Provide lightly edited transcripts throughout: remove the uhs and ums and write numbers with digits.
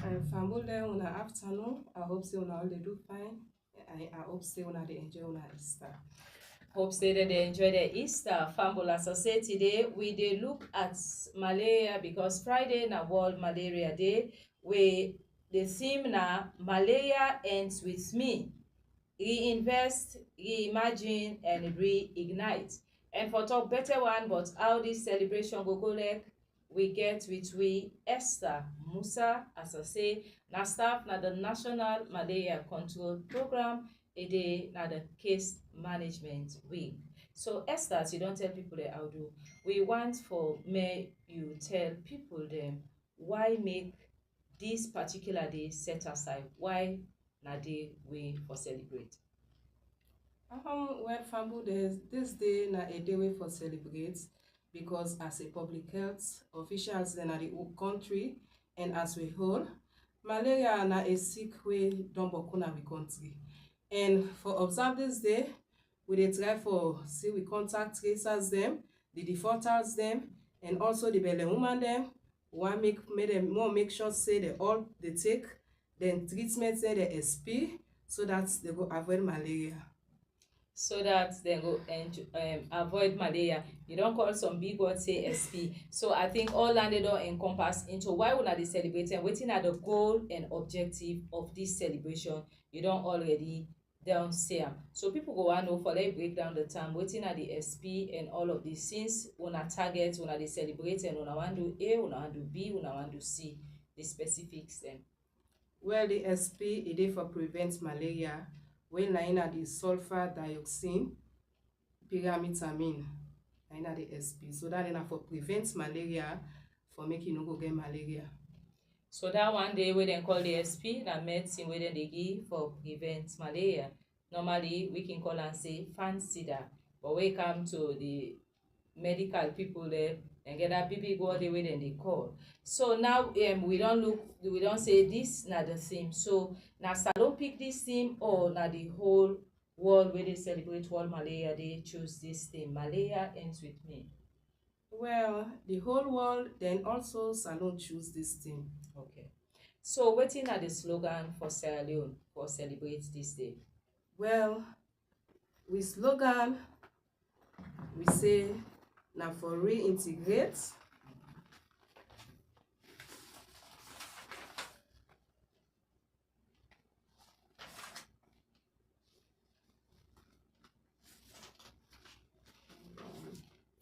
Family, una afternoon. I hope say una all dey do fine. I hope say una dey enjoy una Easter. Hope say that they enjoy their Easter. Famble, as I say today, we dey look at malaria because Friday na World Malaria Day. The theme na Malaria ends with me. Reinvest, reimagine, and reignite. And for talk better one, but how this celebration go like, we get with we Esther Musa, as I say, na staff na the National Malaria Control Program, e dey na the case management wing. So Esther, as you don't tell people that how do, we want for may you tell people them why make this particular day set aside, why na day we for celebrate. Well, family, this day na a day we for celebrate because as a public health officials then at the whole country and as we whole, malaria na a sick way don boku na we country. And for observe this day, we dey try for see we contact tracers them, the defaulters them, and also the belle woman them. Want make sure say they all they take then treatment say the SP so that they go avoid malaria. So that they go avoid malaria. You don't call some big words say SP. So I think all landed on encompass into why we are celebrating, waiting at the goal and objective of this celebration. You don't already down say them. So people go on know for they break down the time, waiting at the SP and all of these since una target, una they celebrate and una want to A, una want to B, una want to C, the specifics then. Well, the SP it is for prevent malaria. When na the sulfur dioxine pyrimethamine na the SP. So that is for prevent malaria, for making you no go get malaria. So that one day we then call the SP, na medicine we then they give for prevent malaria. Normally we can call and say fancy that, but we come to the medical people there and get that big word the way then they call. So now we don't say this na the theme. So now Salon pick this theme or na the whole world where they celebrate World Malaria they choose this theme. Malaria ends with me. Well, the whole world then also Salon choose this theme. Okay. So what is the slogan for Sierra Leone for celebrate this day? Well, with slogan we say now for reintegrate,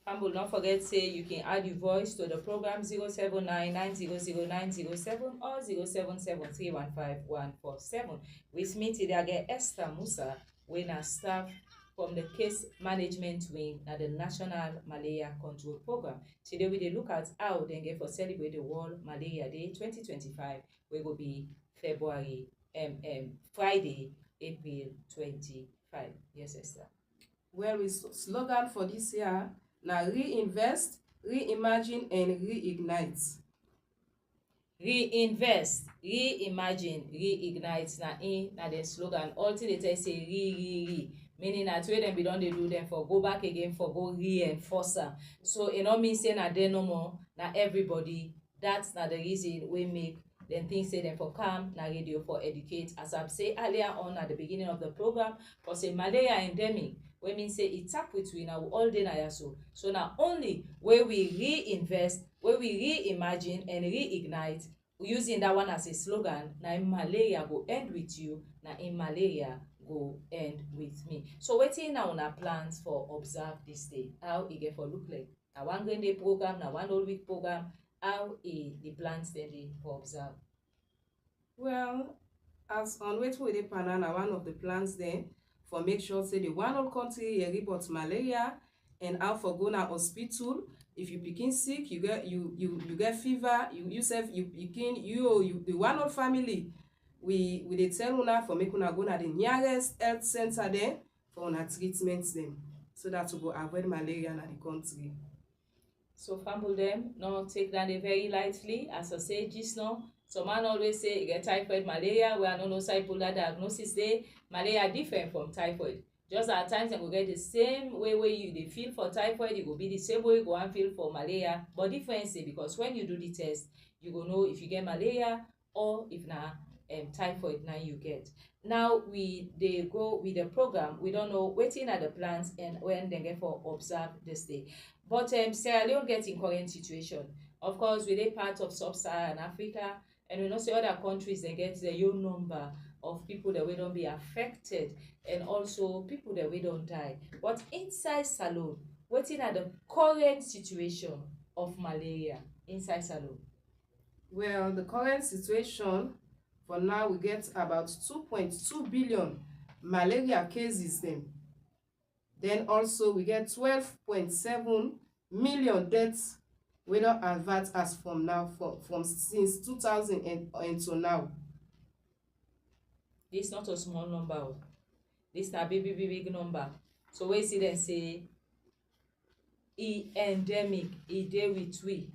Humble, don't forget say you can add your voice to the program 079900907 or 077315147. With me today I get Esther Musa, when a staff from the case management wing at the National Malaria Control Program. Today we look at how they get for celebrate the World Malaria Day 2025. We will be February Friday, April 25. Yes, Esther. Well, with slogan for this year now reinvest, reimagine, and reignite. Reinvest, reimagine, reignite na the slogan. All till they say re. Meaning that way them be done they do them for go back again for go reinforce. So it not mean say na there no more, na everybody. That's not the reason we make then things say them for come na radio for educate. As I've said earlier on at the beginning of the program, for say malaria endemic. We mean say it tap with we now all day na so. So now only where we reinvest, where we reimagine and reignite, using that one as a slogan, now in malaria go end with you, now in malaria go end with me. So waiting now on our plans for observe this day. How it get for look like. Now one day program, now one whole week program, how the plans then they for observe. Well, as on wait for the panana, one of the plans then for make sure say the one whole country you report malaria and how for go na hospital. If you begin sick, you get fever, you the one whole family. We dey tell una for make una go na the nearest health center there for una treatment them so that to go avoid malaria in the country. So famble them, no take that very lightly. As I say just now, some man always say you get typhoid, malaria, we are no cypolar diagnosis there. Malaria different from typhoid. Just at times you go get the same way you they feel for typhoid, you go be the same way you go and feel for malaria. But difference because when you do the test, you go know if you get malaria or if na typhoid na you get. Now we dey go with the program, we don't know wetin are the plans and when dem get for observe this day. But Sierra Leone get in current situation. Of course, we dey part of sub-Saharan Africa, and we know say other countries dem get their own number of people that wey don be affected, and also people that wey don die. But inside Salone, wetin are the current situation of malaria inside Salone? Well, the current situation for now, we get about 2.2 billion malaria cases then. Then also we get 12.7 million deaths we don avert as from now, from since 2000 and to now. This not a small number o. This na big number. So wey see dem say e endemic, e dey with we,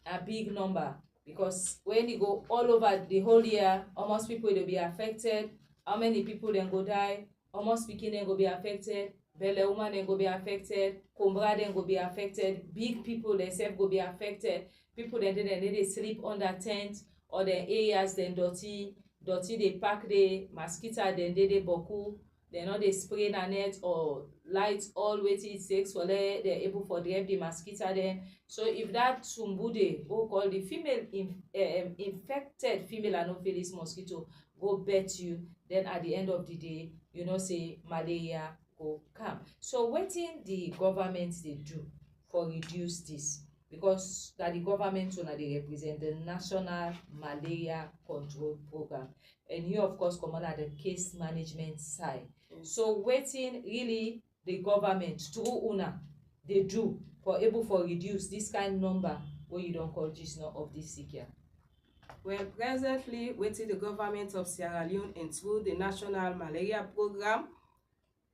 a big number, because when e go all over the whole year, almost people dey be affected. How many people dem go die? Almost pikin dem go be affected, belle woman dem go be affected, kombra dem go be affected, big people themselves go be affected. People dem dey sleep under tent, or dem areas dem dirty dey pack the mosquito dem dey boku. Dem no dey spray na net or light all wetin it takes for dem able for drive the mosquito dem. So if that tumbude, we call the female infected female anopheles mosquito, go bet you, then at the end of the day, you know say malaria go come. So wetin the government dey do for reduce this? Because that the government una dey represent the National Malaria Control Program, and you of course come under the case management side. So wetin really the government through una dey do for able for reduce this kind number wey you don call gist now of this sick year? Well, presently wetin the government of Sierra Leone and through the National Malaria Program,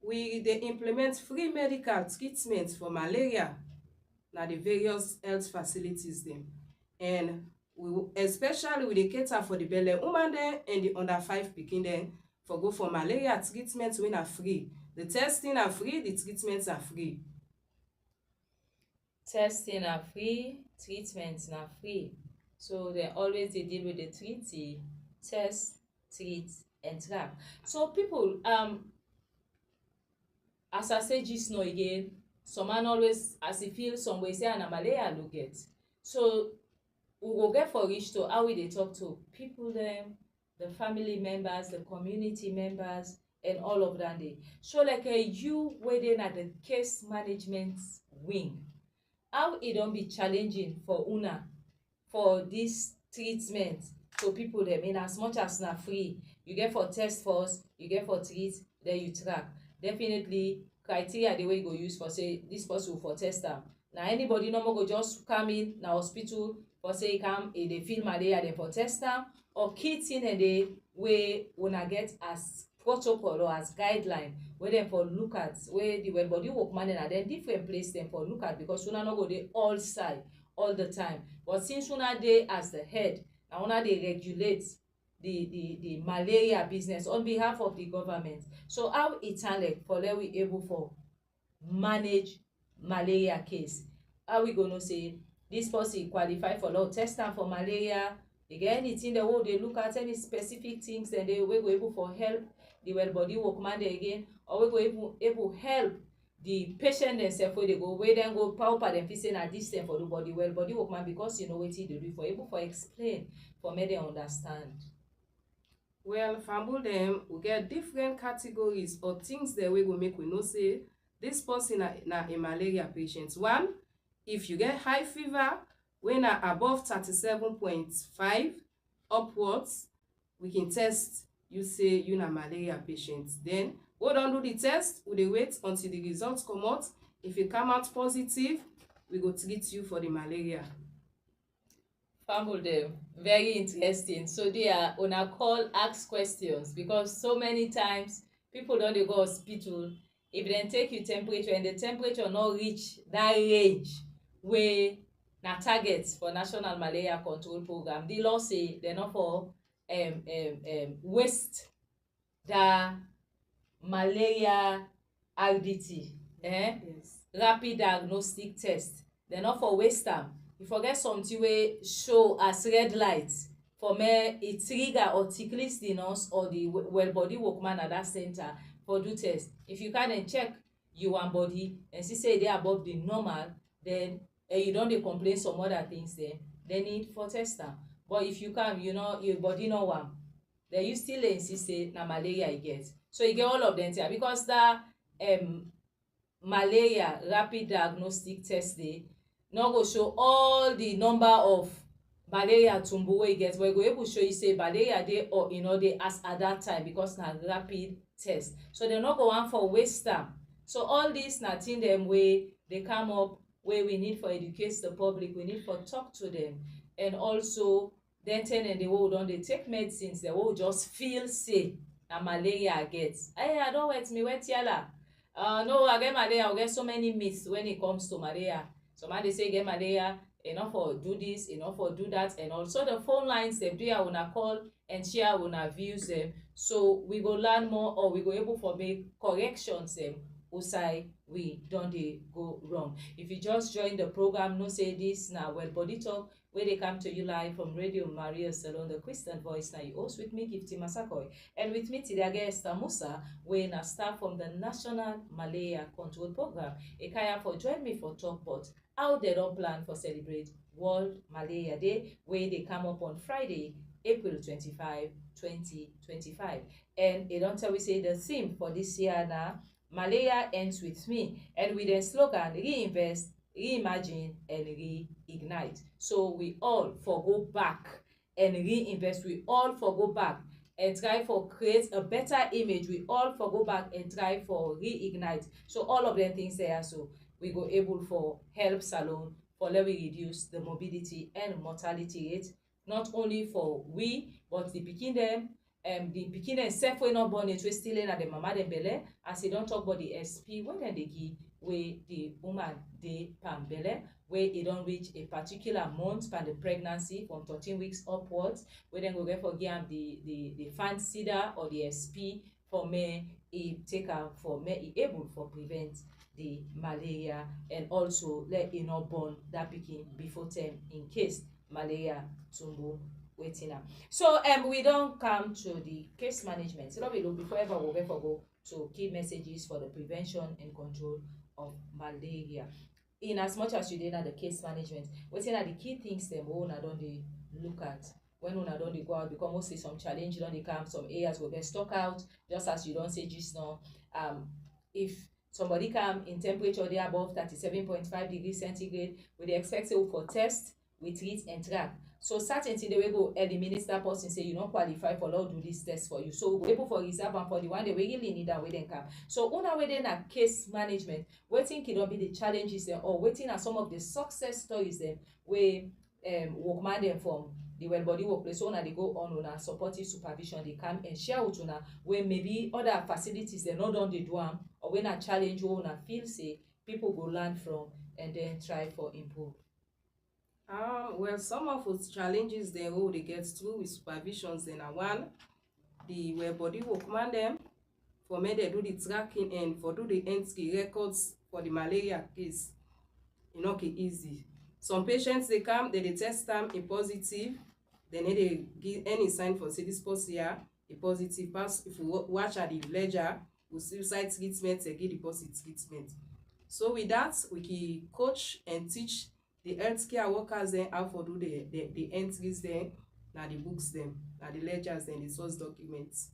we dey implement free medical treatment for malaria na the various health facilities dem, and we especially we dey cater for the belle woman dem and the under 5 pikin dem for go for malaria treatment wey na free. The testing are free, the treatments are free. Testing are free, treatments na free. So they always dey deal with the treaty, test, treat, and track. So people, as I say gist now again, some man always, as he feel some way say na malaria no get. So we go get for reach to how we dey talk to people them, the family members, the community members, and all of that dey. So like you wey at the case management wing, how it don be challenging for una for this treatment to people them, in as much as na free, you get for test first, you get for treat, then you track. Definitely criteria the way you go use for say this person for test am. Now anybody no more go just come in na hospital for say come they feel malaria then for test am, or kit in a day way una get as protocol or as guideline where them for look at where the well body work man and then different place them for look at, because una no go dey all side all the time. But since una dey as the head, now una dey regulate the malaria business on behalf of the government. So how Italic for let we able for manage malaria case? How we gonna say this person qualify for law test am for malaria? Again, anything the way they look at any specific things, and they we go able for help the well body workman there again, or we go able help the patient themselves where they go where then go palpa them say na this thing for the body well body workman, because you know what they do for able for explain for me they understand. Well, famble them we get different categories or things that we go make we know say this person na a malaria patient. One, if you get high fever when are above 37.5 upwards, we can test you say you na malaria patient. Then we don't do the test, we dey wait until the results come out. If you come out positive, we go treat you for the malaria. Family them very interesting. So they are on a call ask questions, because so many times people don't dey go hospital. If they take you temperature and the temperature not reach that range where na targets for National Malaria Control Program, the law say they're not for waste the malaria RDT, Yes. rapid diagnostic test. They're not for waste them. You forget something wey show as red light for me it trigger or tickles the nurse or the well body workman at that center for do test. If you can check you one body and see say they above the normal, then you don't dey complain some other things, then need for test am. But if you come, you know your body no warm, then you still insist say na malaria you get. So you get all of them there because that malaria rapid diagnostic test dey no go show all the number of malaria tumbu wey you get, but e go able show you say malaria dey or e no dey as at that time because na rapid test. So dem no go wan for waste am. So all this na thing dem wey dey come up wey we need for educate the public, we need for talk to them, and also then tell dem the way we don dey take medicines, the way we just feel say na malaria I get. Hey, I don wet me wet yala. No, I get malaria. I get so many myths when it comes to malaria. Somebody say get malaria, enough for do this, enough for do that, and also the phone lines them do ya wanna call and share wanna views them. So we go learn more or we go able for make corrections them. Usai we don't dey go wrong. If you just join the program, no say this now well body talk where they come to you live from Radio Maria Salon, the Christian voice. Now you host with me, Gifty Massaquoi, and with me today again Esther Musa, when a staff from the National Malaria Control Program. A kaya for join me for talk but how they don't plan for celebrate World Malaria Day, where they come up on Friday, April 25, 2025. And it don't tell we say the theme for this year now, Malaria ends with me, and with the slogan Reinvest, Reimagine, and Reignite. So we all for go back and reinvest. We all for go back and try for create a better image. We all for go back and try for reignite. So all of them things there. So we go able for help salon for let we reduce the morbidity and mortality rate, not only for we but the pikin them. The pikin dem sef wey not born it wey still in at the mama dem belle, as e don talk about the SP wey dem dey give wey the woman dey palm belle, wey e don reach a particular month for the pregnancy from 13 weeks upwards, wey dem go get for give am the fancida or the SP for me e take am for me e able for prevent the malaria, and also let e not born that pikin before term in case malaria tumbo waiting am. So we don't come to the case management. So we look before ever we'll go to key messages for the prevention and control of malaria. In as much as you did at the case management, waiting at the key things them we don't look at when una don dey go out, because mostly some challenge don dey come, some areas will get stuck out, just as you don't say just now. If somebody come in temperature they above 37.5 degrees centigrade, we dey expect say for test, we treat and track. So certain thing they will go eliminate that person, say you don't qualify for law do this test for you. So we able for reserve and for the one they really need that way then come. So una way then a case management, waiting can be the challenges there, or waiting at some of the success stories then where workman them from the well body workplace. So now they go on a supportive supervision, they come and share with una where maybe other facilities they not done the do am, or when a challenge or una feel say people go learn from and then try for improve. Well, some of those challenges they will they get through with supervisions. Then one, the well body workman them for me they do the tracking and for do the entry records for the malaria case. You know, easy. Some patients they come, they test them a positive, then they give any sign for say this person here a positive pass. If you watch at the ledger, we see side treatment, they give the positive treatment. So with that, we can coach and teach the healthcare workers then how to do the entries then, now the books them, now the ledgers then, the source documents.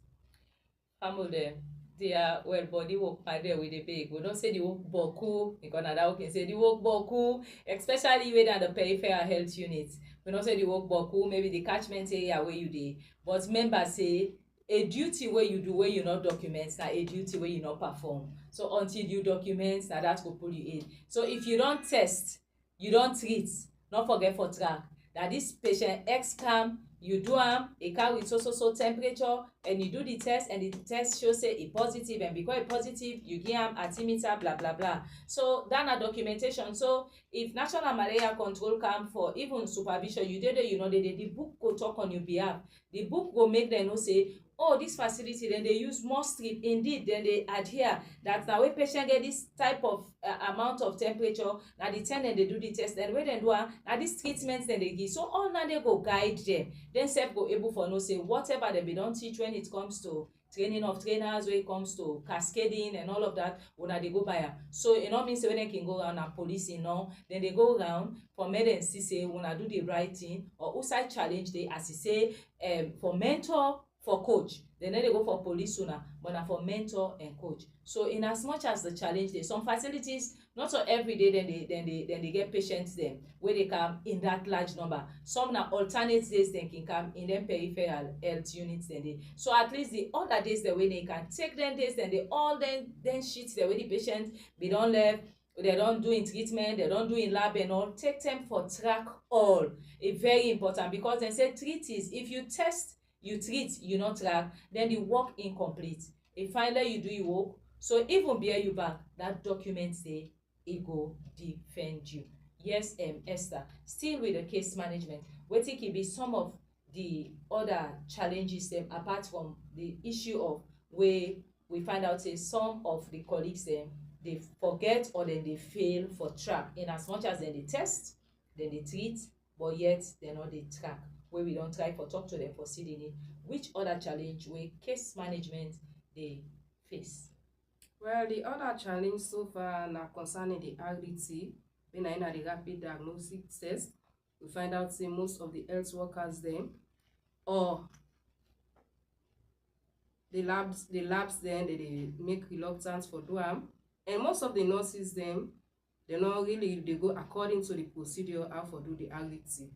Family, they are well body work by there with the big. We don't say the work boku, because now we can say the work boku, especially within the peripheral health units. We don't say the work boku, maybe the catchment area where you dey. But members say a duty where you do where you not document, now a duty where you not perform. So until you document, now that will pull you in. So if you don't test, you don't treat, not forget for track that this patient X come, you do a car with so temperature, and you do the test, and the test shows say a positive, and because a positive you give am altimeter blah blah blah. So that a documentation. So if National Malaria Control come for even supervision, you did it, you know the book go talk on your behalf. The book will make them know say oh, this facility, then they use more strip, indeed, then they adhere that now when patient get this type of amount of temperature, now the time then they do the test, and when they do now this treatment then they give. So all now they go guide them, then self go able for no say whatever they be don't teach when it comes to training of trainers, when it comes to cascading and all of that, when they go by. So it not means when they can go around and policing, no, then they go around for medicine see say when I do the right thing, or outside challenge they as you say for mentor, for coach, then they go for police una, but na for mentor and coach. So in as much as the challenge dey, some facilities not so every day then they get patients then where they come in that large number. Some na alternate days then can come in them peripheral health units then they. So at least the other days the way they can take them days then they all then sheets the way the patient be don left, they don't do in treatment, they don't do in lab and all. Take them for track all. It's very important because they say treat is if you test, you treat, you not track, then the work incomplete. If finally you do your work, so even bear you back, that document say it go defend you. Yes, Esther, still with the case management, wetin can be some of the other challenges them apart from the issue of where we find out say some of the colleagues them they forget or then they fail for track in as much as then they test, then they treat, but yet they not they track. Where we don't try for talk to them for seeing it. Which other challenge where case management they face? Well, the other challenge so far now concerning the RDT, when I in the rapid diagnostic test, we find out say most of the health workers them or the labs then they make reluctance for do am, and most of the nurses them they not really they go according to the procedure how for do the RDT.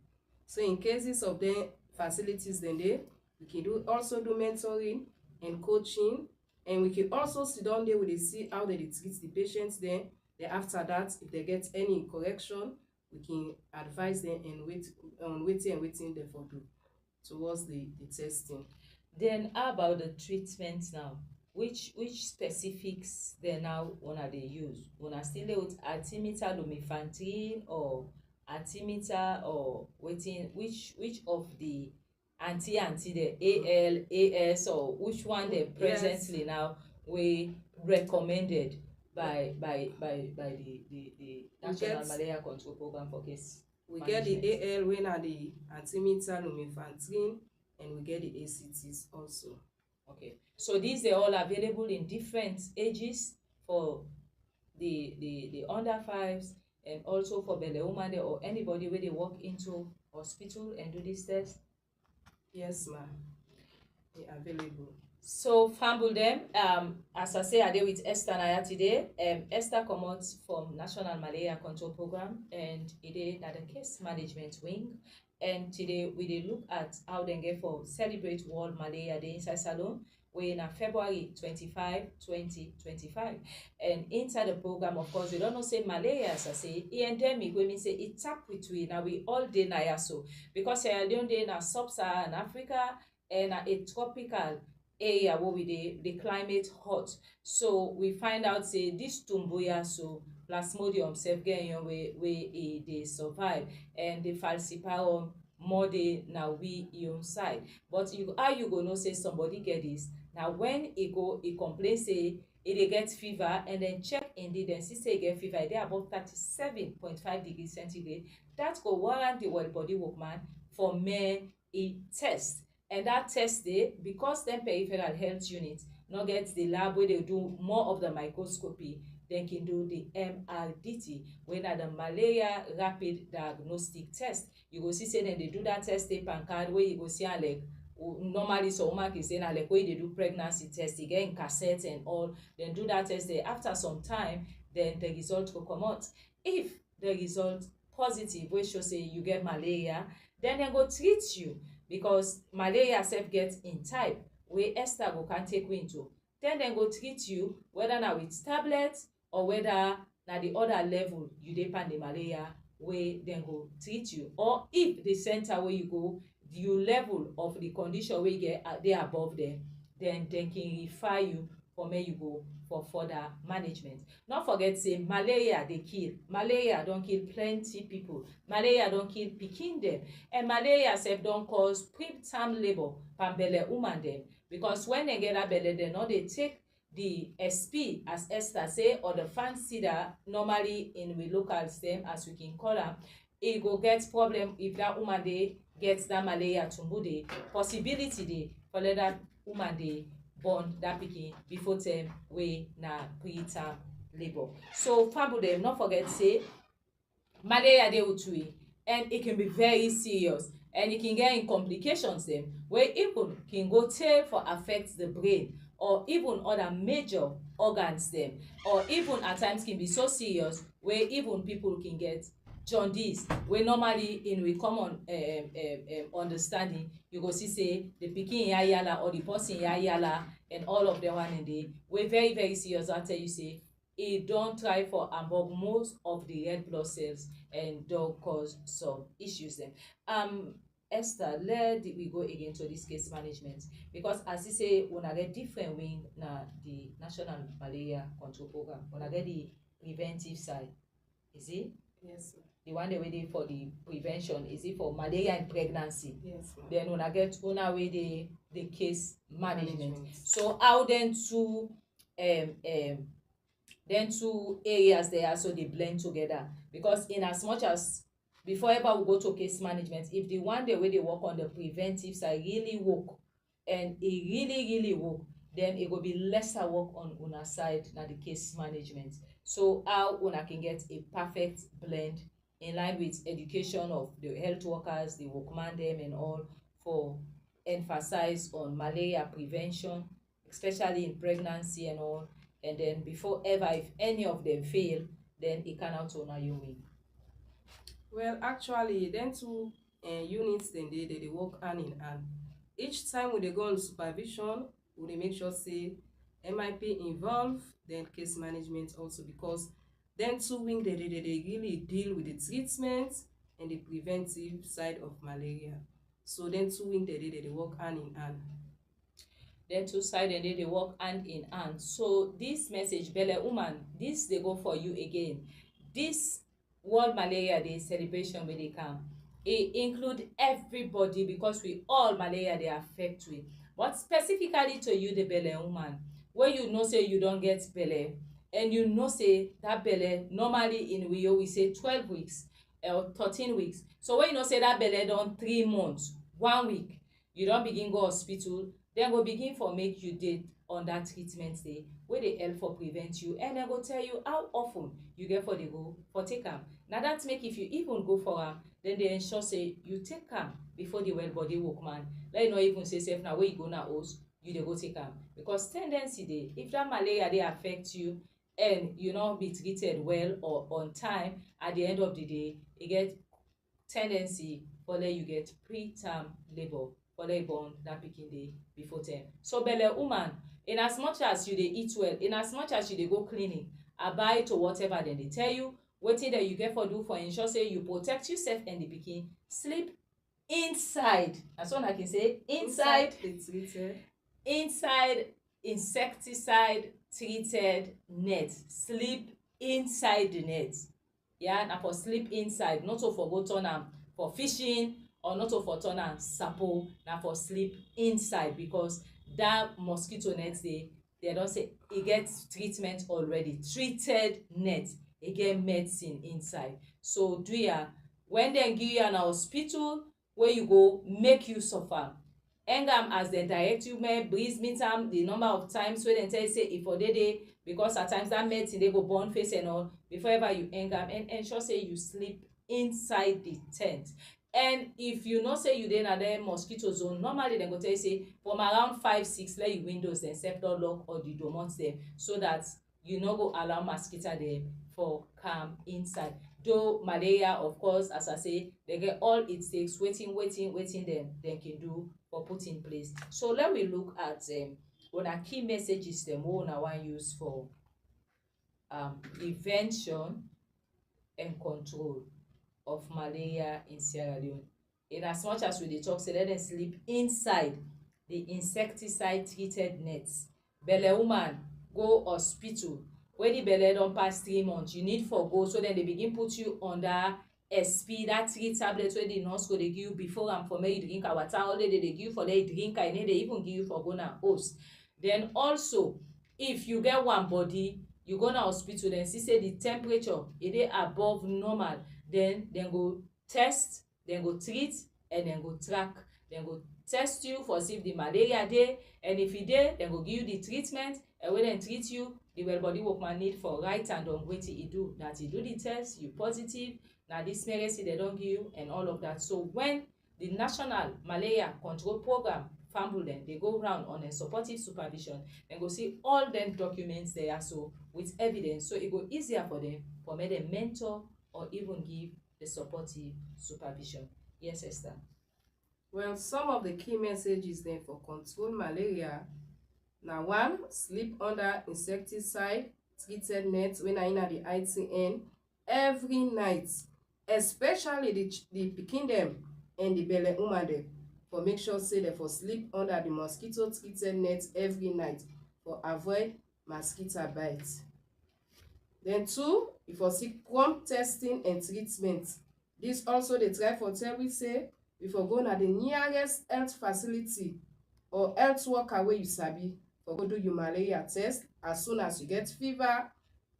So in cases of the facilities then we can also do mentoring and coaching, and we can also sit down there with they see how they treat the patients then after that if they get any correction we can advise them and waiting them for do towards the testing. Then how about the treatment now? Which specifics then now wanna they use? Wanna still with artemether lumefantrine or artemether or waiting which of the anti the AL, AS or which one they presently yes. Now we recommended by the National Malaria Control Program for case we management. Get the AL when are the artemether lumefantrine, and we get the ACTs also. Okay, so these are all available in different ages for the under fives and also for belle woman or anybody where they walk into hospital and do this test. Yes, ma'am. They are available. So fumble them. As I say, I did with Esther Naya today. Esther comes from National Malaria Control Program and it is at the case management wing. And today we did look at how they get for celebrate World Malaria Day inside Salon. We're in February 25, 2025. And inside the program, of course, we don't know say malaria, as I say, endemic, we mean say it tap between now we all day na so. Because Sierra Leone day na sub-Saharan Africa and a tropical area where we the climate hot. So we find out say this tumbuya so plasmodium self getting where they survive and the falciparum more day now we on side. But you how you gonna say somebody get this? Now when he complain say they get fever and then check indeed and see say get fever, they above 37.5 degrees centigrade. That go warrant the well body workman for me a test. And that test day, because them peripheral health units not get the lab where they do more of the microscopy, they can do the MRDT, when at the malaria rapid diagnostic test. You go see say then they do that test tape and card where you go see like normally so woman can say like where they do pregnancy test, they get in cassette and all, then do that test day. After some time, then the result will come out. If the result positive, which show say you get malaria, then they go treat you. Because malaria self gets in type where Esther go can take into. Then they go treat you whether now with tablets or whether now the other level you depend the malaria where then go treat you. Or if the center where you go, you level of the condition where you get they above them, then they can refer you for make you go for further management. Not forget say malaria dey kill. Malaria don kill plenty people. Malaria don kill pikin dem, and malaria sef don cause preterm labour for belle woman dem, because when dem get that belle dem no dey take the SP as Esther say, or the fancy that normally in we local stem as we can call am, e go get problem if that woman dey get that malaria tumbu dey, possibility dey for let that woman dey born that pikin before term wey na preterm labour. So family dem no forget say malaria dey utui, and it can be very serious, and it can get in complications dem wey even can go tey for affect the brain or even other major organs dem, or even at times can be so serious wey even people can get jaundice, wey normally in we common understanding you go see say the pikin yala or the person yala and all of them one in dey wey very very serious. I tell you say e don try for among most of the red blood cells and don cause some issues dem. Esther, let we go again to this case management, because as you say una get different wing na the national malaria control program. Una get the preventive side, is it? Yes, ma'am. The one wey dey for the prevention, is it for malaria and pregnancy? Yes, ma'am. Then una get una wey dey the case management. So how then two areas there so they blend together, because in as much as before ever we go to case management, if the one day wey dey work on the preventive side really work and e really work, then it will be lesser work on una side na the case management. So how una can get a perfect blend in line with education of the health workers, the workman them and all, for emphasize on malaria prevention, especially in pregnancy and all, and then before ever if any of them fail, then it can out on you win. Well, actually, then two units then they work hand in hand. Each time when they go on supervision, we dey make sure say MIP involved, then case management also, because then two wing they really deal with the treatment and the preventive side of malaria. So then two wing they work hand in hand. Then two side and they work hand in hand. So this message, belle woman, this they go for you again. This World Malaria Day celebration wey dey come, it include everybody, because we all malaria dey affect we. But specifically to you, the belle woman, where you know say you don't get belle, and you know say that belle normally in we say 12 weeks or 13 weeks. So when you know say that belle don 3 months, 1 week, you don't begin go hospital, then go begin for make you dey on that treatment day wey dey help for prevent you, and dem go tell you how often you get for dey go for take am. Na that make if you even go for am, then they ensure say you take am before the well body workman. Let you not even say sef na where you go na host you dey go take am, because tendency dey if that malaria dey affect you and you not be treated well or on time, at the end of the day e get tendency for let you get preterm labour, for let you born that pikin dey before term. So belle woman, in as much as you dey eat well, in as much as you dey go clinic, abide to whatever dem dey tell you, wetin that you get for do for ensure say you protect yourself and the pikin, sleep inside, as one I can say inside insecticide treated net. Sleep inside the net. Yeah, na for sleep inside, not to for go turn am for fishing or not to for turn am sapo, na for sleep inside, because that mosquito net they don say e get treatment already, treated net, e get medicine inside. So do ya when dem give you an hospital where you go make you suffer, hang am as dem direct you, breeze meet am the number of times wey dem tell you say e for dey, because at times that medicine dey go burn face and all, before ever you hang am, and ensure say you sleep inside the tent. And if you know say you dey na the mosquito zone, normally dem go tell you say from around 5-6 let you windows dem sef don lock or the doormat dem, so that you no go allow mosquito dem for calm inside. Though malaria, of course, as I say, they get all it takes, waiting them can do or put in place. So let me look at what are key messages them we una wan use for prevention and control of malaria in Sierra Leone. In as much as we dey talk say let them sleep inside the insecticide treated nets, belle woman go hospital wey the belle don pass 3 months, you need for go, so then they begin put you under SP, that 3 tablets wey the nurse go dey give you before am for make you drink her water. All dey give you for there you drink her, e no dey even give you for go na host. Then also if you get one body, you go na hospital, then see say the temperature e dey above normal, then dem go test, dem go treat, and dem go track. Dem go test you for see if the malaria dey, and if e dey, dem go give you the treatment, and when dem treat you, the well body workman need for write am down wetin e do, that e do the test, you positive, na this medicine dem don give you, and all of that. So when the National Malaria Control Program FAMBU dem dey go round on a supportive supervision, dem go see all dem documents there, so with evidence, so e go easier for dem for make dem mentor or even give the supportive supervision. Yes, Esther. Well, some of the key messages then for control malaria. Now, 1, sleep under insecticide treated net when I in the ITN every night, especially the pikin them and the belle woman them, for make sure say they for sleep under the mosquito treated net every night for avoid mosquito bite. Then 2, if for seek prompt testing and treatment. This also they try for tell we say if you go na the nearest health facility or health worker where you sabi for go do your malaria test as soon as you get fever,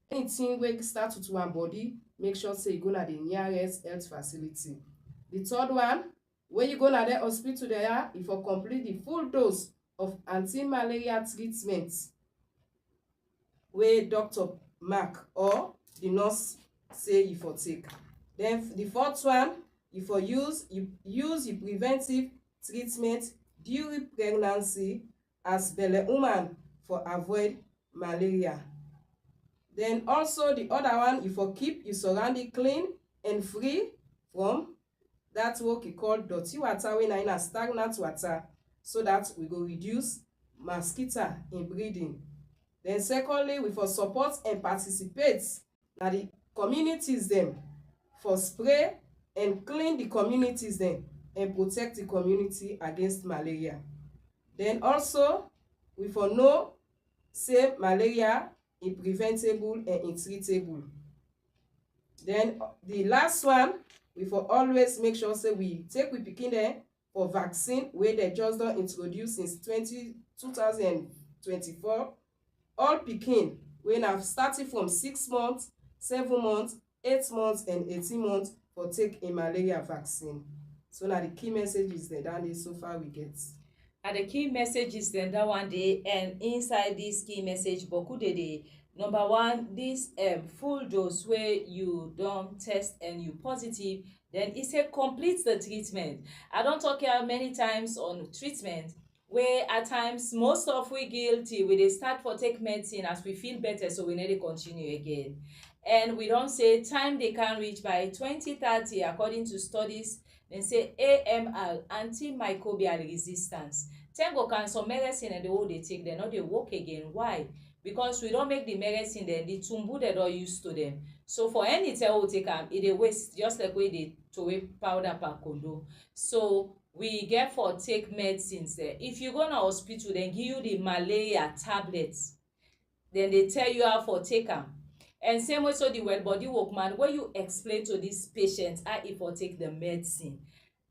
anything wey start with one body, make sure say you go na the nearest health facility. The 3rd one, when you go na the hospital there, if you complete the full dose of anti-malaria treatment wey doctor mark or the nurse say you for take. Then the 4th one, you for use your preventive treatment during pregnancy as belle woman for avoid malaria. Then also the other one, you for keep your surrounding clean and free from that what we call dirty water when in a stagnant water, so that we go reduce mosquito inbreeding. Then secondly, we for support and participate na the communities them for spray and clean the communities them and protect the community against malaria. Then also we for know say malaria is preventable and untreatable. Then the last one, we for always make sure say we take we pikin dem for vaccine wey they just don introduce since 2024. All pikin wey na starting from 6 months, 7 months, 8 months and 18 months for take a malaria vaccine. So now the key messages there down there so far we get. And the key messages then that one day, and inside this key message boku dey. Number 1, this full dose where you don't test and you positive, then it's a complete the treatment. I don't talk here many times on treatment where at times most of we guilty we dey start for take medicine as we feel better, so we need to continue again. And we don't say time they can reach by 2030 according to studies. They say AMR, antimicrobial resistance. Ten go can some medicine and the whole they take, they not they work again. Why? Because we don't make the medicine then the tumbu they don't used to them. So for any tell we take them, it a waste, just like we they throw powder per condo. So we get for take medicines there. If you go to hospital, then give you the malaria tablets. Then they tell you how for take them. And same way so the well body workman, where you explain to these patients how if for take the medicine.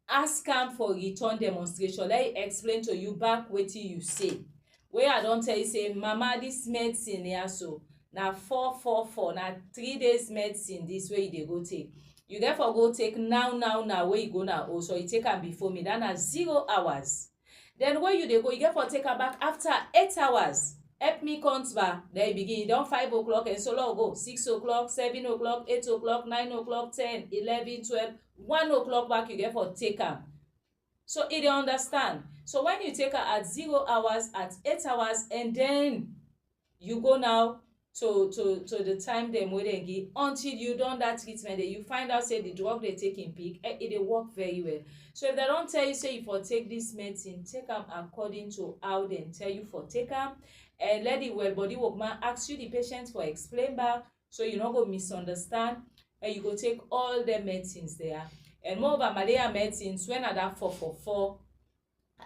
Ask am for return demonstration. Let me explain to you back wetin you say. Where I don't tell you say, mama, this medicine here so na 444, na 3 days medicine this way you dey go take. You get for go take now where you go now. Oh, so you take am before me. That na 0 hours. Then where you dey go, you get for take am back after 8 hours. Help me count back. Then you begin. You don 5 o'clock and so long go. 6 o'clock, 7 o'clock, 8 o'clock, 9 o'clock, 10, 11, 12, 1 o'clock back you get for take am. So you dey understand. So when you take her at 0 hours, at 8 hours, and then you go now to the time them wey dem give until you done that treatment, then you find out say the drug they take in peak, it dey work very well. So if they don't tell you say you for take this medicine, take them according to how they tell you for take them, and let the well body workman ask you the patient for explain back, so you not go misunderstand, and you go take all the medicines there. And moreover, malaria medicines when at that 444,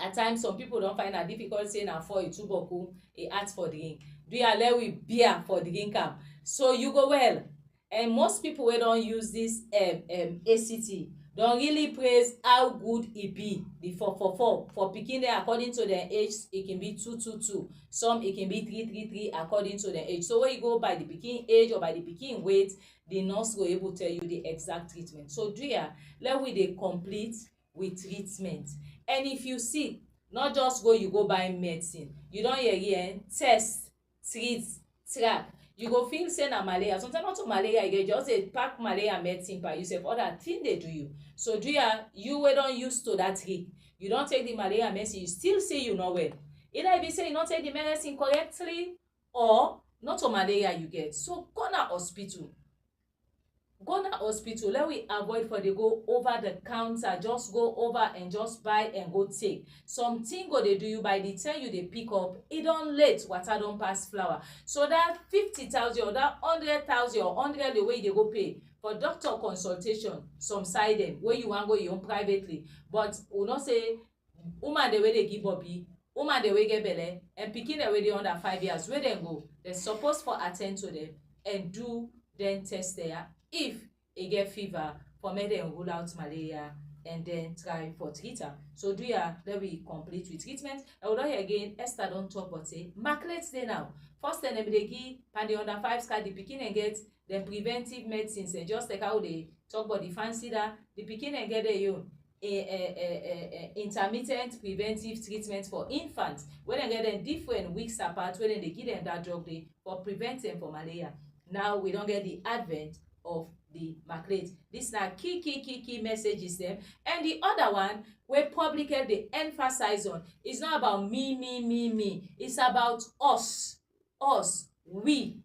at times some people don find am difficult say na for ituboku e ask for drink do ya let we beer for drink am so you go well. And most people wey don use this ACT don really praise how good e be the 444 for pikin dem according to their age. E can be 222, some e can be 333 according to their age. So when you go by the pikin age or by the pikin weight, the nurse go able tell you the exact treatment. So Drea, let we dey complete with treatment. And if you see, not just go you go buy medicine, you don hear test, treat, track, you go feel say na malaria. Sometimes not to malaria, you get just dey pack malaria medicine by yourself, other thing dey do you. So Drea, you wey don used to that trick, you don take the malaria medicine, you still say you no well. Either e be say you no take the medicine correctly or not to malaria you get. So go na hospital. Go na hospital. Let we avoid for dey go over the counter, just go over and just buy and go take. Something go dey do you, by the time you dey pick up, e don late, water don pass flower. So that 50,000 or that 100,000 or 100 the way you dey go pay for doctor consultation, some side dem wey you wan go your own privately. But we know say woman dey wey dey give bobby, woman dey wey get belle, and pikin dem wey dey under 5 years, wey dem go, dem suppose for at ten d to dem and do dem test there. If e get fever, for make dem rule out malaria and then try for treat am. So Drea, let we complete with treatment. And we don hear again, Esther don talk about say maclet dey now. First time dem dey give and the under 5 card, the pikin dem get dem preventive medicines. And just like how they talk about the fancy that the pikin dem get their own intermittent preventive treatment for infants, wey dem get them different weeks apart, wey dem dey give them that drug dey for prevent them for malaria. Now we don get the advent of the maclet. This na key messages them. And the other one where public health dey emphasize on is not about me. It's about us, we,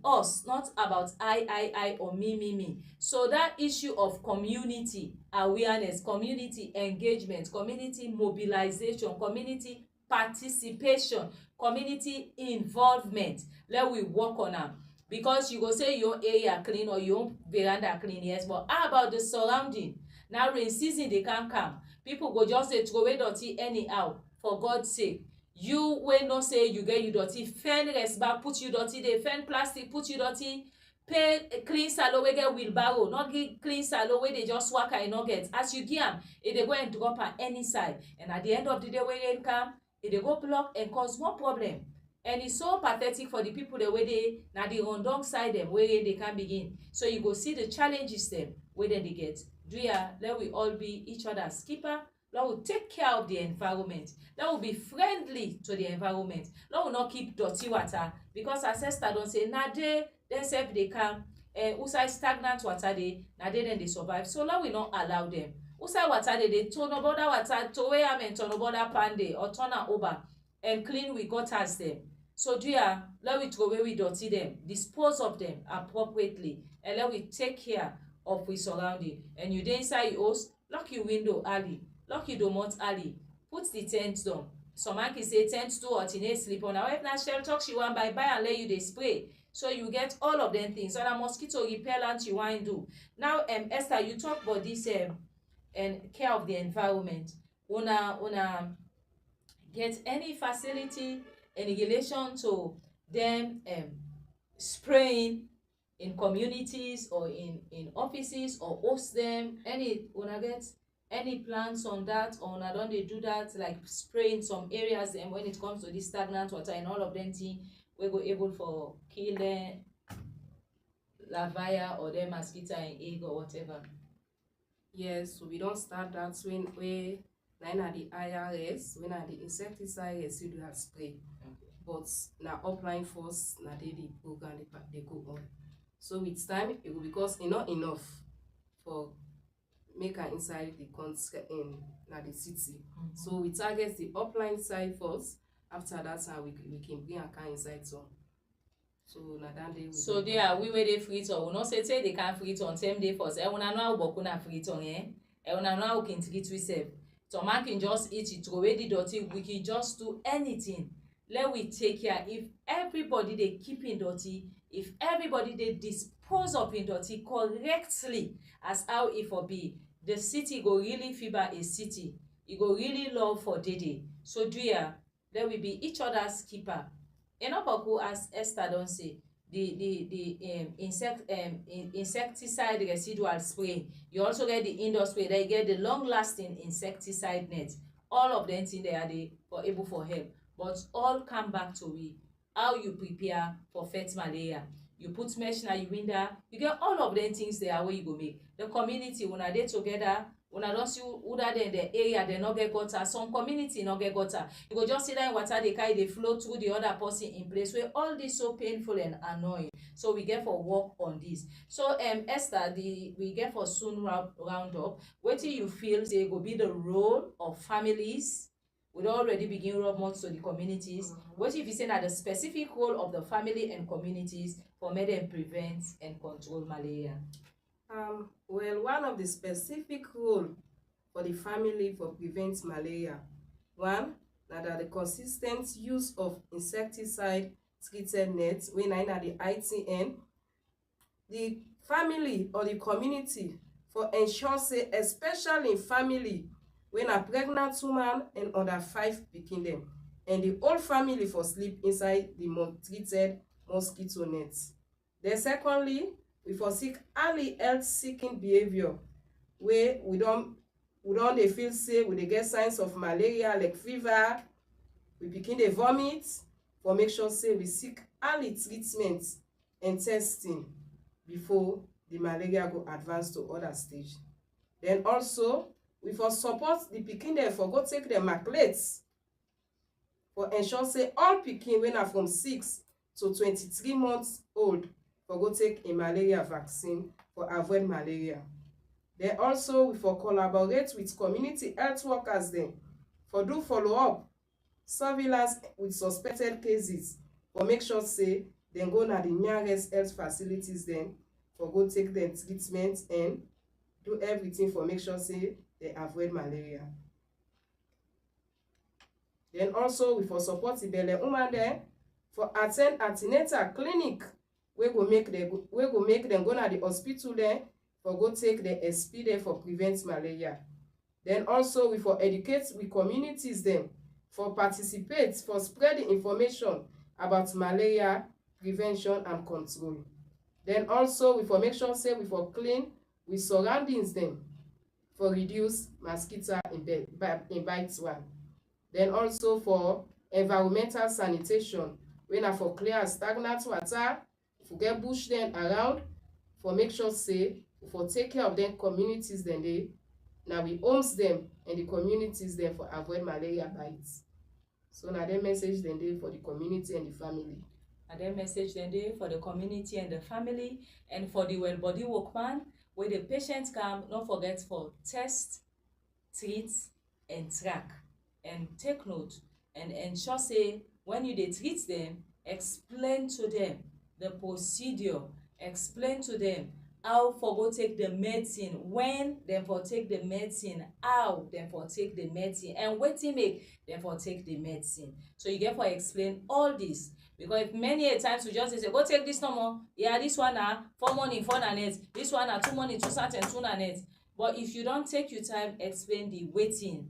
us, not about I or me. So that issue of community awareness, community engagement, community mobilization, community participation, community involvement, let we work on am. Because you go say your area clean or your veranda clean, yes, but how about the surrounding? Now rain season they can't come, people go just dey throw away dirty anyhow. For God's sake, you wey no say you get you dirty, fend rest back put you dirty dey, fend plastic put you dirty, pay clean salon wey get wheelbarrow, not give clean salon wey dey just waka and no get. As you give am, e dey go and drop am any side, and at the end of the day when rain come, e dey go block and cause more problem. And it's so pathetic for the people the way they na the rundong side them where they can begin. So you go see the challenges them where they get. Drea, let we all be each other's keeper. Let we take care of the environment. Let we be friendly to the environment. Let we not keep dirty water, because as Esther don't say na they themselves they come usai stagnant water they na they survive. So let we not allow them. Usai water they turn about that water to where am and turn about that pande or turn over and clean we gutters them. So Drea, let we throw away we dirty them, dispose of them appropriately, and let we take care of we surrounding. And you dey inside your house, lock your window early, lock your domot early, put the tent down. Some man can say tent too alternate sleep on. Now if na shell talk she want buy and let you dey spray. So you get all of them things. So na mosquito repellent you want do. Now Esther, you talk about this and care of the environment. Una get any facility in relation to them spraying in communities or in offices, or host them? Any una get any plans on that, or una don dey do that, like spraying some areas and when it comes to this stagnant water and all of them thing we go able for kill them lavaya or them mosquito and egg or whatever? Yes, so we don't start that when we na the IRS, when the insecticide residual spray. Okay. But now upline force na the program they go on. So with time it will, because it not enough for make an inside the concept in the city. So we target the upline side first. After that time we can bring a kind inside so. So na that day. So there we where they free to. We not say they can't free to on same day first. I wanna know how boku na free to I wanna know how can treat we save. So man can just eat it, throw away the dirty. We can just do anything. Let we take care. If everybody they keep in dirty, if everybody they dispose of in dirty correctly as how it for be, the city go really fever a city. you go really love for dede. So there will be each other's keeper. Enoboku, as Esther don say, the insecticide residual spray. You also get the indoor spray. Then you get the long lasting insecticide net. All of them thing they are they for able for help, but all come back to we how you prepare for fet malaria. You put mesh na your window. You get all of them things there where you go make the community una dey together. Una don see who that dey in the area they no get gutter. Some community no get gutter. You go just see that water they carry they flow through the other person in place where all this so painful and annoying. So we get for work on this. So Esther, we get for soon round up. What do you feel say go be the role of families? We already begin rub more to the communities. What if you say that the specific role of the family and communities for make them prevent and control malaria? Well, one of the specific role for the family for prevent malaria, one, that the consistent use of insecticide treated nets when I na the ITN, the family or the community for ensure say, especially in family when a pregnant woman and under 5 pikin dem, and the whole family for sleep inside the treated mosquito nets. Then secondly, we for seek early health seeking behavior where we don't dey feel say we dey get signs of malaria like fever, we begin dey vomit, for make sure say we seek early treatment and testing before the malaria go advance to other stage. Then also we for support the pikin dem for go take dem maculates for ensure say all pikin wey na from 6 to 23 months old for go take a malaria vaccine for avoid malaria. Then also we for collaborate with community health workers dem for do follow-up surveillance with suspected cases for make sure say dem go na the nearest health facilities dem for go take dem treatment and do everything for make sure say they avoid malaria. Then also we for support the belle woman dem for attend antenatal clinic wey go make them go na the hospital there for go take the SP there for prevent malaria. Then also we for educate we communities them for participate for spread the information about malaria prevention and control. Then also we for make sure say we for clean we surroundings them for reduce mosquito in bites one. Then also for environmental sanitation wey na for clear stagnant water, for get bush them around for make sure say for take care of them communities then they now we homes them and the communities them for avoid malaria bites. So now their message then they for the community and the family. And their message then they for the community and the family, and for the well body workman where the patient come, don't forget for test, treat and track, and take note and ensure say when you dey treat them, explain to them the procedure, explain to them how for go take the medicine, when them for take the medicine, how them for take the medicine, and wetin make them for take the medicine. So you get for explain all this, because if many a times we just say go take this normal, yeah, this one na 4 morning 4 na net, this one na 2 morning 2 certain 2 na net. But if you don't take your time explain the wetin,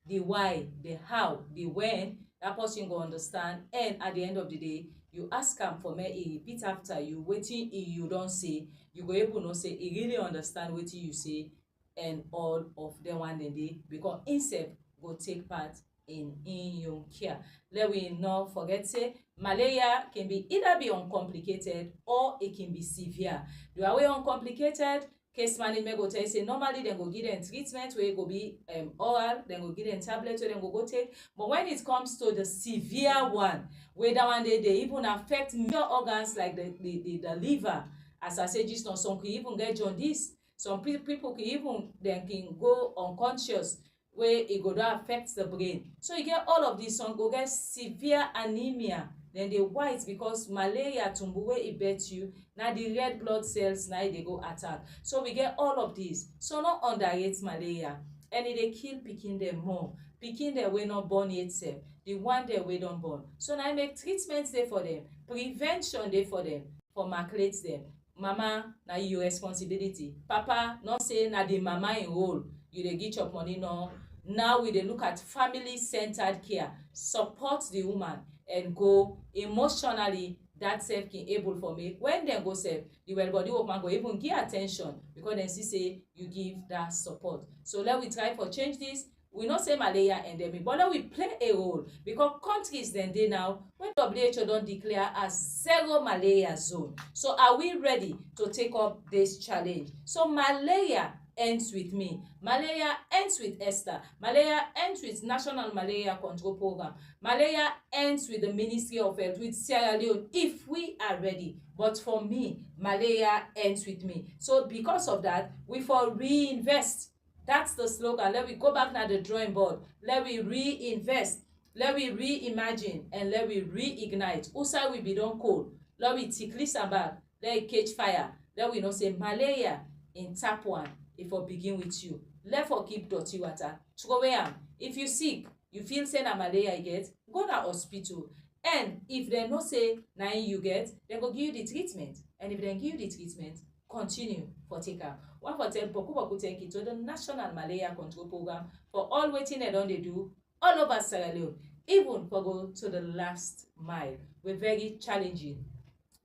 the why, the how, the when, that person go understand, and at the end of the day you ask am for me he repeat after you wetin you don say, you go able know say he really understand wetin you say, and all of them one day because himself go take part in your care. Let we not forget say malaria can be either be uncomplicated or it can be severe. The way uncomplicated case management go tell you say normally they go give them treatment where it go be oral, then go give them tablets where they go take. But when it comes to the severe one, where that one they even affect major organs like the liver, as I said just now, some can even get jaundice. Some people can even then can go unconscious where it go to affect the brain. So you get all of this, some go get severe anemia. Then they white because malaria tumbu where it bet you now the red blood cells now they go attack. So we get all of these. So not underrate malaria, and they kill picking them more. Picking them way not born itself, the one they way don't born. So now I make treatments there for them, prevention there for them, for maculate them. Mama, now your responsibility. Papa, not say na the mama in role. You dey get your money no now we dey look at family-centered care, support the woman and go emotionally that sef can able for make when dem go sef the well body woman go even give at ten tion because dem see say you give that support. So let we try for change this. We know say malaria endemic, but let we play a role because countries dem dey now wey WHO don declare as zero malaria zone. So are we ready to take up this challenge? So malaria ends with me. Malaria ends with Esther. Malaria ends with National Malaria Control Program. Malaria ends with the Ministry of Health, with Sierra Leone, if we are ready. But for me, malaria ends with me. So because of that, we for reinvest. That's the slogan. Let we go back now the drawing board. Let we reinvest. Let we reimagine and let we reignite. Outside we be done cold. Let we tickle some back. Let we catch fire. Let we not say malaria in tap one. If I begin with you, let for keep dirty water. Throw away am. If you sick, you feel say na malaria you get, go to hospital. And if they no say na you get, they go give you the treatment. And if they give you the treatment, continue for take am. One for tell boku thank you to the National Malaria Control Program for all waiting they don dey do all over Sierra Leone, even for go to the last mile. We're very challenging.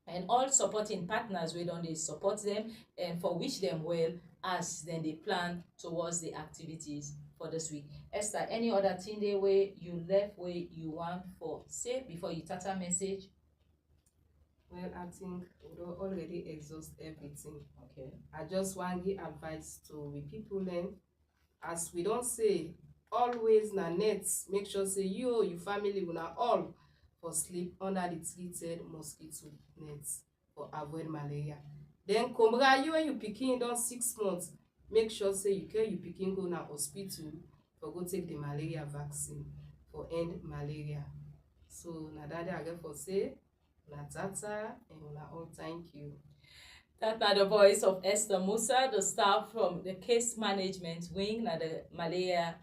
And all supporting partners we don dey support them and for wish them well as then they plan towards the activities for this week. Esther, any other thing there where you left where you want for say before you tata message? Well, I think we don't already exhaust everything. Okay. I just want to give advice to the people then, as we don't say always na nets. Make sure say you your family will not all for sleep under the treated mosquito nets for avoid malaria. Then combra you when you picking don 6 months, make sure say you carry you picking go na hospital for go take the malaria vaccine for end malaria. So na that I get for say na tata and na all thank you. That na the voice of Esther Musa, the staff from the case management wing na the malaria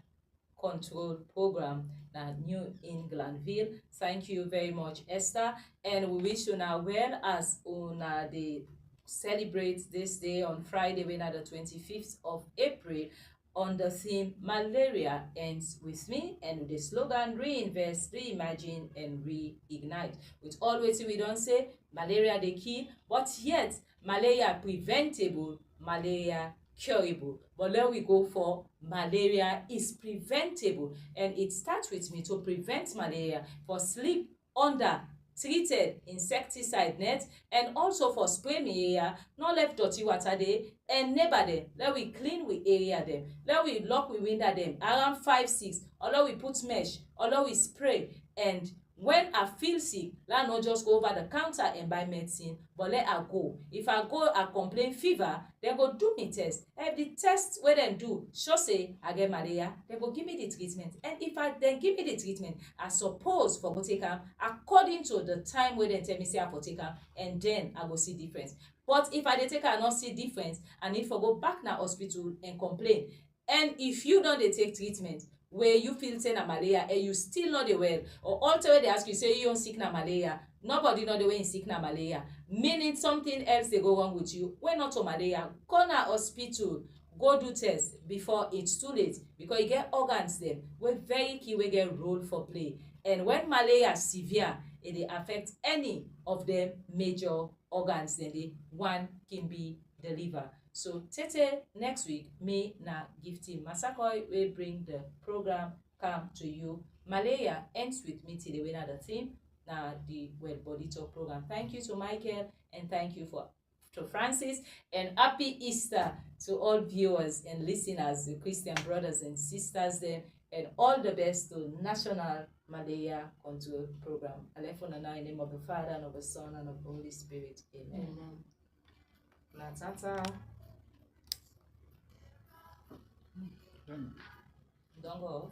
control program na New Englandville. Thank you very much, Esther, and we wish you now well as una dey celebrate this day on Friday, when the 25th of April, on the theme Malaria Ends With Me, and with the slogan Reinvest, Reimagine, and Reignite. With always we don't say malaria they kill, but yet malaria preventable, malaria curable. But then we go for malaria is preventable, and it starts with me to prevent malaria for sleep under treated insecticide net, and also for spray me area, not left dirty water there, and neighbor them. Let we clean we area them. Let we lock we window them around 5, 6. Or let we put mesh. Or let we spray. And when I feel sick, let not just go over the counter and buy medicine, but let her go. If I go I complain fever, they go do me test. If the test where they do show say I get malaria, they go give me the treatment. And if I then give me the treatment, I suppose for go take am according to the time where they tell me say I for take am, and then I go see difference. But if I dey take am not see difference, I need for go back na hospital and complain. And if you don't dey take treatment where you feel say na malaria and you still not dey well, or also they ask you say you don't sick na malaria, nobody know the way you sick na malaria, meaning something else they go wrong with you. When not to malaria, go na hospital, go do test before it's too late, because you get organs them wey very key wey get role for play. And when malaria severe, it dey affect any of them major organs, then the one can be the liver. So tete next week, me na Gifty Massaquoi will bring the program come to you. Malaria ends with me till the winner the theme na the Well Body Talk program. Thank you to Michael, and thank you to Francis, and happy Easter to all viewers and listeners, the Christian brothers and sisters there, and all the best to National Malaria Control Program. I left on the name of the Father, and of the Son, and of the Holy Spirit. Amen. Na tata. Don't go off.